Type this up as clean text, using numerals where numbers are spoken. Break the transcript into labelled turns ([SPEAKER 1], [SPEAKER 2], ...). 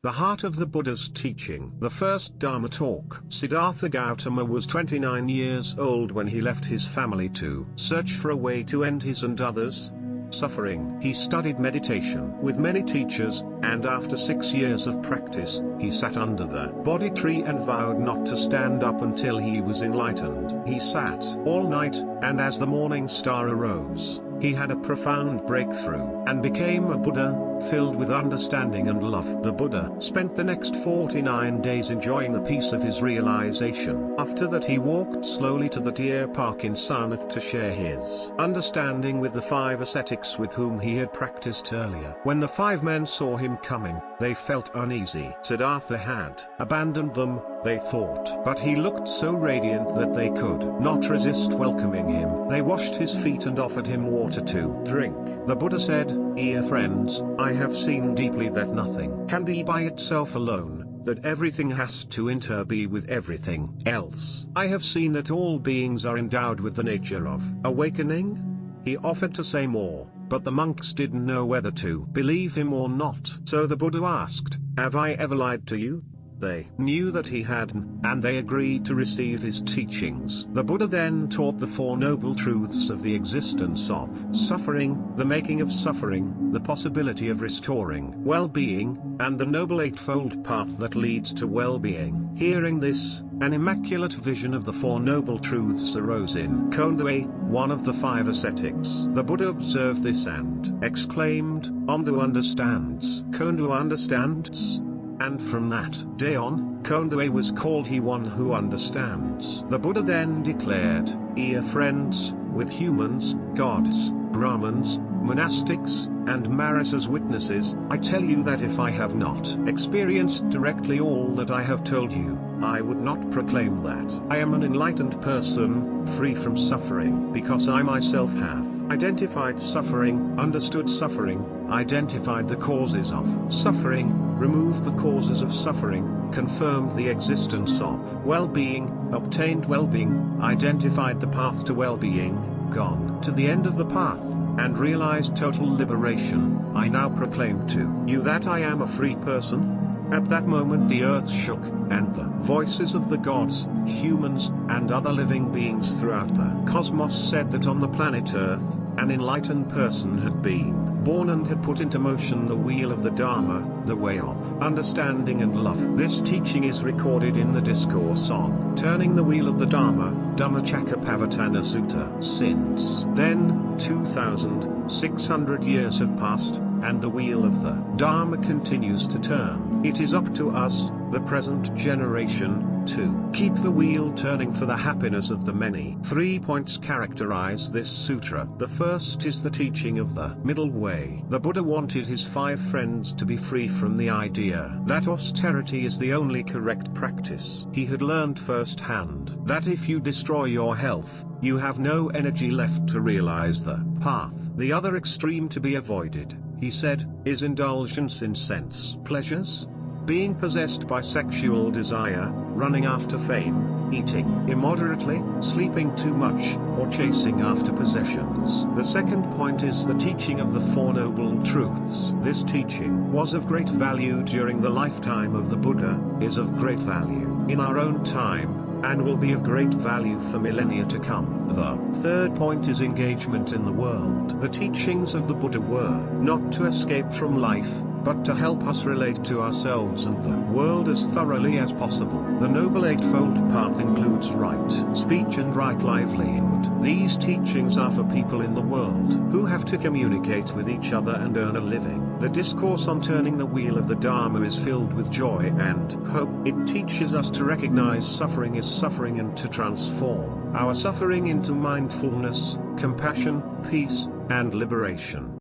[SPEAKER 1] The heart of the Buddha's teaching. The first Dharma talk. Siddhartha Gautama was 29 years old when he left his family to search for a way to end his and others' suffering. He studied meditation with many teachers, and after 6 years of practice, he sat under the Bodhi tree and vowed not to stand up until he was enlightened. He sat all night, and as the morning star arose, he had a profound breakthrough and became a Buddha, filled with understanding and love. The Buddha spent the next 49 days enjoying the peace of his realization. After that he walked slowly to the deer park in Sarnath to share his understanding with the 5 ascetics with whom he had practiced earlier. When the 5 men saw him coming, they felt uneasy. Siddhartha had abandoned them, they thought. But he looked so radiant that they could not resist welcoming him. They washed his feet and offered him water to drink. The Buddha said, "Dear friends, I have seen deeply that nothing can be by itself alone, that everything has to interbe with everything else. I have seen that all beings are endowed with the nature of awakening." He offered to say more, but the monks didn't know whether to believe him or not. So the Buddha asked, "Have I ever lied to you?" They knew that he hadn't, and they agreed to receive his teachings. The Buddha then taught the 4 noble truths of the existence of suffering, the making of suffering, the possibility of restoring well-being, and the Noble Eightfold Path that leads to well-being. Hearing this, an immaculate vision of the 4 noble truths arose in Kondwe, one of the 5 ascetics. The Buddha observed this and exclaimed, "Omdu understands." Kondwe understands? And from that day on, Kondwe was called He One Who Understands. The Buddha then declared, "Dear friends, with humans, gods, Brahmins, monastics, and Maras as witnesses, I tell you that if I have not experienced directly all that I have told you, I would not proclaim that I am an enlightened person, free from suffering, because I myself have identified suffering, understood suffering, identified the causes of suffering, removed the causes of suffering, confirmed the existence of well-being, obtained well-being, identified the path to well-being, gone to the end of the path, and realized total liberation. I now proclaim to you that I am a free person." At that moment the earth shook, and the voices of the gods, humans, and other living beings throughout the cosmos said that on the planet Earth, an enlightened person had been born and had put into motion the wheel of the Dharma, the way of understanding and love. This teaching is recorded in the Discourse on Turning the Wheel of the Dharma, Dhammacakkappavattana Sutta. Since then, 2,600 years have passed, and the wheel of the Dharma continues to turn. It is up to us, the present generation, to keep the wheel turning for the happiness of the many. 3 points characterize this sutra. The first is the teaching of the middle way. The Buddha wanted his 5 friends to be free from the idea that austerity is the only correct practice. He had learned firsthand that if you destroy your health, you have no energy left to realize the path. The other extreme to be avoided, he said, is indulgence in sense pleasures, being possessed by sexual desire, running after fame, eating immoderately, sleeping too much, or chasing after possessions. The second point is the teaching of the 4 noble truths. This teaching was of great value during the lifetime of the Buddha, is of great value in our own time, and will be of great value for millennia to come. The third point is engagement in the world. The teachings of the Buddha were not to escape from life, but to help us relate to ourselves and the world as thoroughly as possible. The Noble Eightfold Path includes right speech and right livelihood. These teachings are for people in the world who have to communicate with each other and earn a living. The Discourse on Turning the Wheel of the Dharma is filled with joy and hope. It teaches us to recognize suffering is suffering and to transform our suffering into mindfulness, compassion, peace, and liberation.